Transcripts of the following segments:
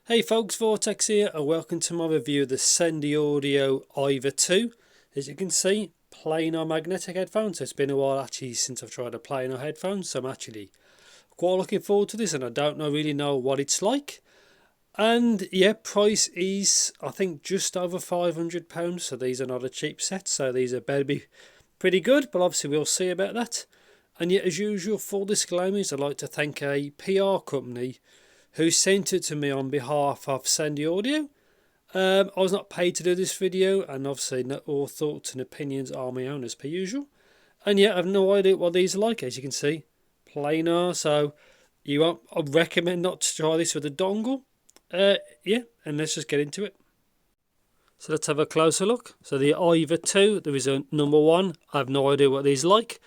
Hey folks, Vortex here and welcome to my review of the Sendy Audio Aiva 2. As you can see, planar magnetic headphones. It's been a while actually since I've tried a planar headphone, so I'm actually quite looking forward to this, and I don't really know what it's like. And yeah, price is I think just over £500, so these are not a cheap set, so these are better be pretty good, but obviously we'll see about that. And yet, as usual, full disclaimers, I'd like to thank a PR company who sent it to me on behalf of Sendy Audio. I was not paid to do this video, and obviously not all thoughts and opinions are my own as per usual. And yet I have no idea what these are like. As you can see, planar, so I recommend not to try this with a dongle. Yeah, and let's just get into it. So let's have a closer look. So the Aiva 2, there is a number 1. I have no idea what these are like.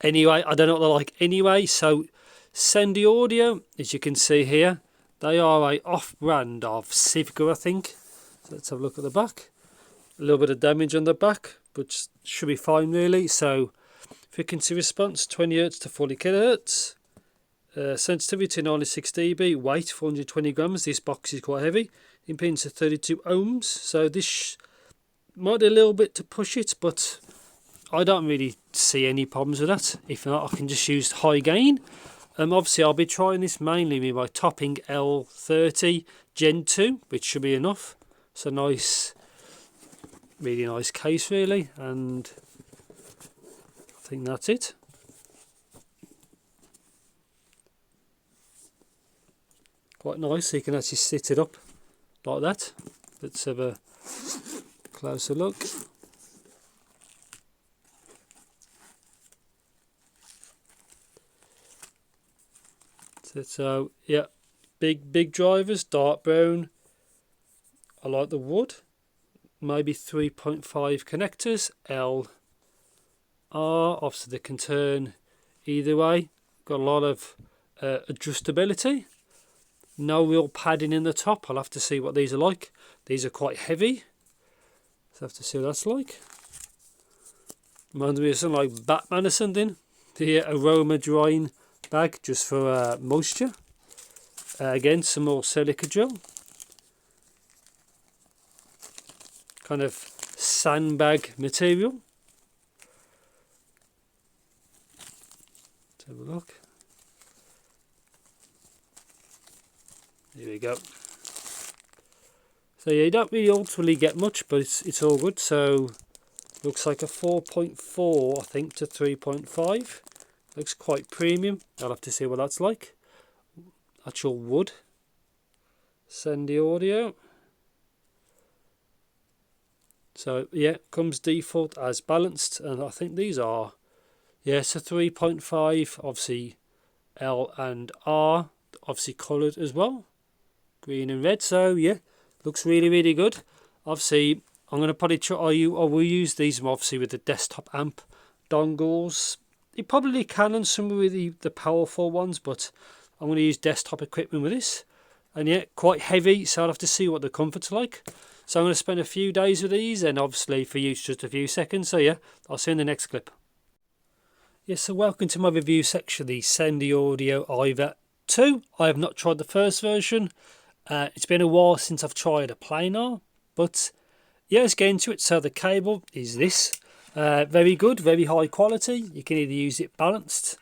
Anyway, I don't know what they're like anyway, so Sendy Audio, as you can see here, they are a off-brand of Circa, I think. So let's have a look at the back. A little bit of damage on the back, but should be fine really. So frequency response 20 Hz to 40 kHz. Sensitivity 96 dB, weight 420 grams. This box is quite heavy. Impedance of 32 ohms. So this might be a little bit to push it, but I don't really see any problems with that. If not, I can just use high gain. Obviously, I'll be trying this mainly with my topping L30 Gen 2, which should be enough. It's a nice, really nice case, really, and I think that's it. Quite nice, so you can actually sit it up like that. Let's have a closer look. So yeah, big drivers, dark brown. I like the wood. Maybe 3.5 connectors, L, R. Obviously they can turn either way. Got a lot of adjustability. No real padding in the top. I'll have to see what these are like. These are quite heavy, so I have to see what that's like. Reminds me of something like Batman or something. The aroma drying bag just for moisture. Again, some more silica gel, kind of sandbag material. Let's have a look. There we go. So yeah, you don't really ultimately get much, but it's all good. So looks like a 4.4 I think to 3.5. Looks quite premium. I'll have to see what that's like. Actual wood. Sendy Audio. So yeah, comes default as balanced, and I think these are, yeah, so 3.5, obviously L and R, obviously coloured as well, green and red. So yeah, looks really good. Obviously I'm going to probably try, I will use these obviously with the desktop amp dongles. You probably can on some of the powerful ones, but I'm going to use desktop equipment with this. And yeah, quite heavy, so I'll have to see what the comfort's like. So I'm going to spend a few days with these, and obviously for use just a few seconds. So yeah, I'll see you in the next clip. Yes, so welcome to my review section of the Sendy Audio Aiva 2. I have not tried the first version. It's been a while since I've tried a planar, but yeah, let's get into it. So the cable is this. Very good, very high quality. You can either use it balanced,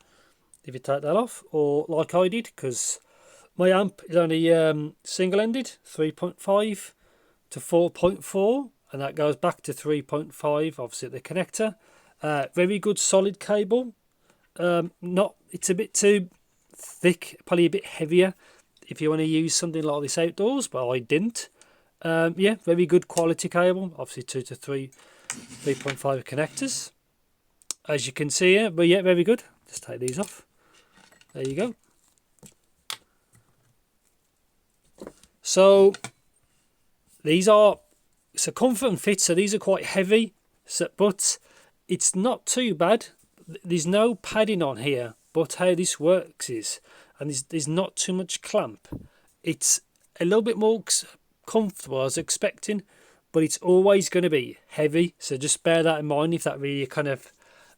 if you take that off, or like I did, because my amp is only single-ended, 3.5 to 4.4, and that goes back to 3.5, obviously at the connector. Very good solid cable. It's a bit too thick, probably a bit heavier if you want to use something like this outdoors, but I didn't. Yeah, very good quality cable, obviously 2 to 3.5 connectors, as you can see here. But yeah, very good. Just take these off. There you go. So these are, it's a comfort and fit, so these are quite heavy, but it's not too bad. There's no padding on here, but how this works is, and there's not too much clamp. It's a little bit more comfortable I was expecting, but it's always going to be heavy, so just bear that in mind if that really kind of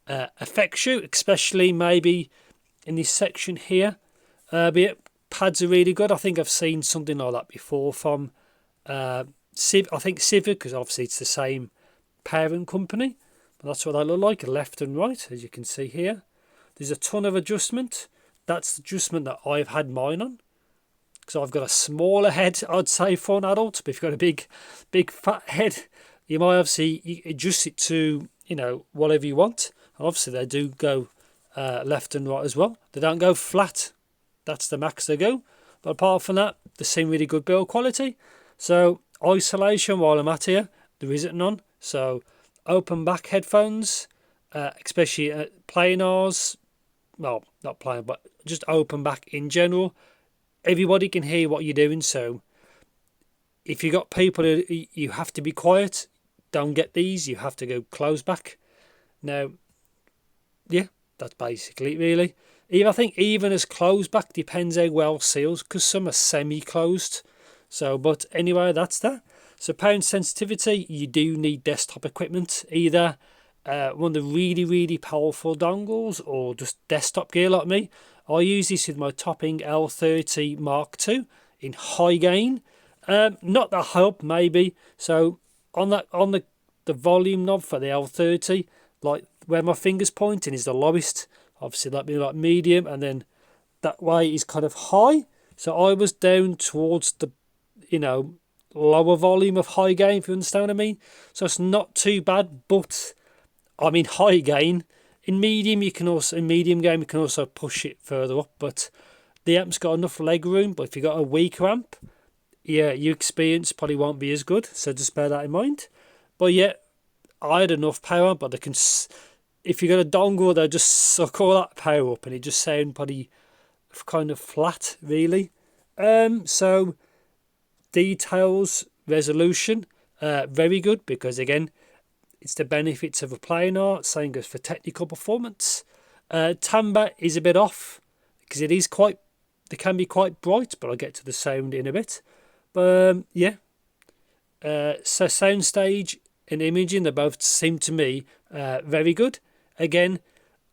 affects you, especially maybe in this section here. But yeah, pads are really good. I think I've seen something like that before from I think Civic, because obviously it's the same parent company. But that's what they look like, left and right, as you can see here. There's a ton of adjustment. That's the adjustment that I've had mine on. So I've got a smaller head, I'd say, for an adult. But if you've got a big fat head, you might obviously adjust it to, whatever you want. And obviously they do go left and right as well. They don't go flat. That's the max they go. But apart from that, they seem really good build quality. So isolation, while I'm at here, there isn't none. So open back headphones, especially Planars. Well, not Planar, but just open back in general. Everybody can hear what you're doing, so if you got people who you have to be quiet, don't get these. You have to go close back. Now, yeah, that's basically it, really. I think even as closed back depends how well sealed, because some are semi-closed. So, but anyway, that's that. So pound sensitivity, you do need desktop equipment, either one of the really powerful dongles or just desktop gear like me. I use this with my Topping L30 Mark II in high gain, not that high up maybe. So on the volume knob for the L30, like where my finger's pointing is the lowest. Obviously that'd be like medium, and then that way is kind of high. So I was down towards the lower volume of high gain, if you understand what I mean. So it's not too bad, but I mean high gain. In medium gain you can also push it further up, but the amp's got enough leg room. But if you've got a weaker amp, yeah, your experience probably won't be as good, so just bear that in mind. But yeah, I had enough power, but if you got a dongle, they'll just suck all that power up and it just sound pretty kind of flat, really. So details, resolution, very good, because again, it's the benefits of a Planar. Same goes for technical performance. Timbre is a bit off because they can be quite bright, but I'll get to the sound in a bit. But yeah, so soundstage and imaging, they both seem to me very good. Again,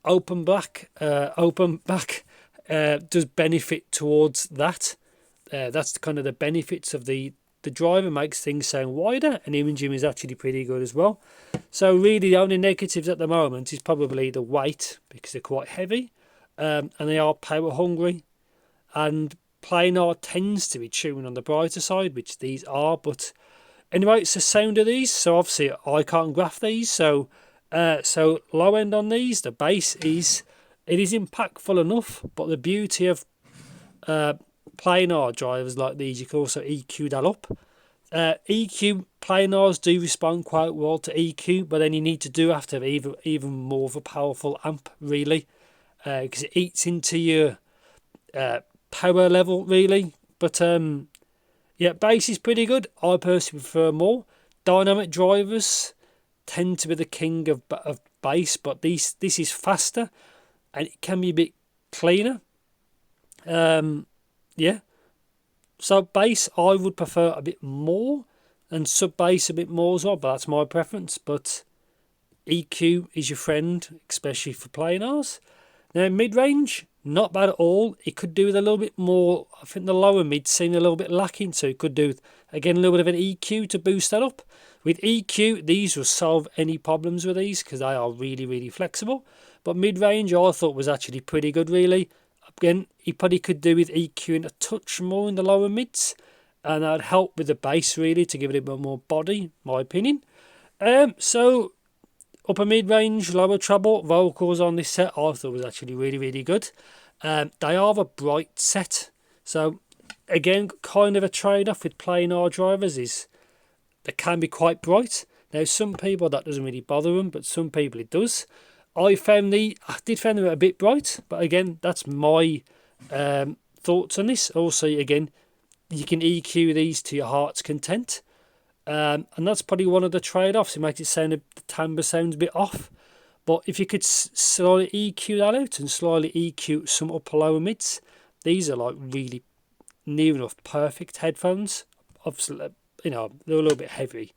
open back does benefit towards that. That's kind of the benefits of the driver, makes things sound wider, and imaging is actually pretty good as well. So really the only negatives at the moment is probably the weight, because they're quite heavy, and they are power hungry, and Planar tends to be tuned on the brighter side, which these are. But anyway, it's the sound of these. So obviously I can't graph these, so low end on these, the bass is impactful enough, but the beauty of Planar drivers like these, you can also EQ that up. EQ Planars do respond quite well to EQ, but then you have to have even more of a powerful amp, really, because it eats into your power level, really. But yeah, bass is pretty good. I personally prefer more. Dynamic drivers tend to be the king of bass, but this is faster and it can be a bit cleaner. Yeah, so bass I would prefer a bit more, and sub bass a bit more as well, but that's my preference. But EQ is your friend, especially for Planars. Now mid range, not bad at all. It could do with a little bit more. I think the lower mid seemed a little bit lacking, so it could do again a little bit of an EQ to boost that up. With EQ, these will solve any problems with these because they are really flexible. But mid range I thought was actually pretty good, really. Again, he probably could do with EQing a touch more in the lower mids, and that'd help with the bass, really, to give it a bit more body, my opinion. So upper mid range, lower treble vocals on this set I thought was actually really good. They are a bright set, so again, kind of a trade-off with Planar drivers is they can be quite bright. Now some people that doesn't really bother them, but some people it does. I did find them a bit bright, but again, that's my thoughts on this. Also, again, you can EQ these to your heart's content, and that's probably one of the trade-offs. It makes it sound, the timbre sounds a bit off, but if you could slowly EQ that out and slowly EQ some upper lower mids, these are like really near enough perfect headphones. Obviously, they're a little bit heavy.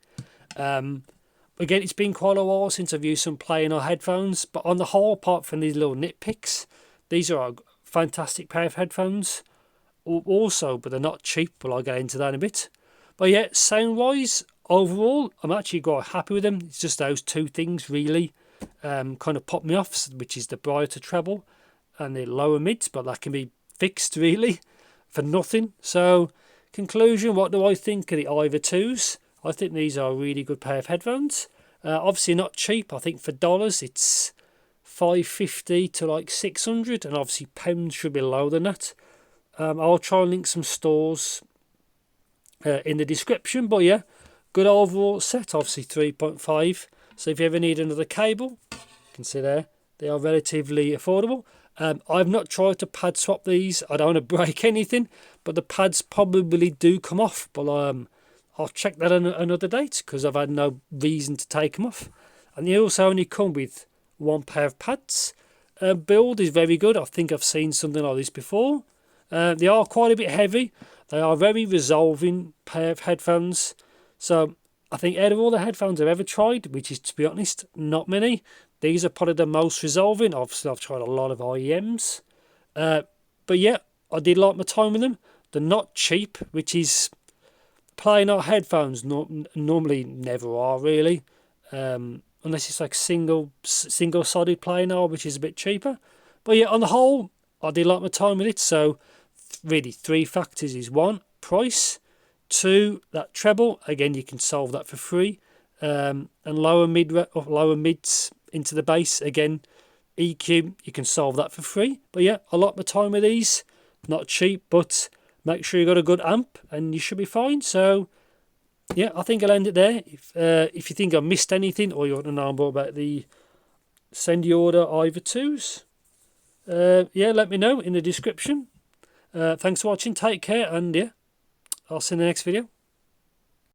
Again, it's been quite a while since I've used some Planar headphones, but on the whole, apart from these little nitpicks, these are a fantastic pair of headphones. also, but they're not cheap, but I'll get into that in a bit. But yeah, sound wise, overall, I'm actually quite happy with them. It's just those two things really kind of pop me off, which is the brighter treble and the lower mids, but that can be fixed really for nothing. So conclusion, what do I think of the Aiva 2s? I think these are a really good pair of headphones. Obviously not cheap. I think for dollars it's $550 to like 600, and obviously pounds should be lower than that. I'll try and link some stores in the description, but yeah, good overall set. Obviously 3.5, so if you ever need another cable, you can see there they are relatively affordable. I've not tried to pad swap these. I don't want to break anything, but the pads probably do come off, but I'll check that on another date because I've had no reason to take them off. And they also only come with one pair of pads. Build is very good. I think I've seen something like this before. They are quite a bit heavy. They are a very resolving pair of headphones. So I think out of all the headphones I've ever tried, which is, to be honest, not many, these are probably the most resolving. Obviously, I've tried a lot of IEMs. But yeah, I did like my time with them. They're not cheap, which is planar headphones normally never are really. Unless it's like single-sided planar, which is a bit cheaper. But yeah, on the whole, I did like my time with it. So really, three factors is: one, price; two, that treble. Again, you can solve that for free. And lower mids into the bass. Again, EQ, you can solve that for free. But yeah, I like my time with these. Not cheap, but make sure you got a good amp and you should be fine. So yeah, I think I'll end it there. If you think I missed anything or you want to know more about the Sendy Audio Aiva 2s, yeah, let me know in the description. Thanks for watching. Take care, and yeah, I'll see you in the next video.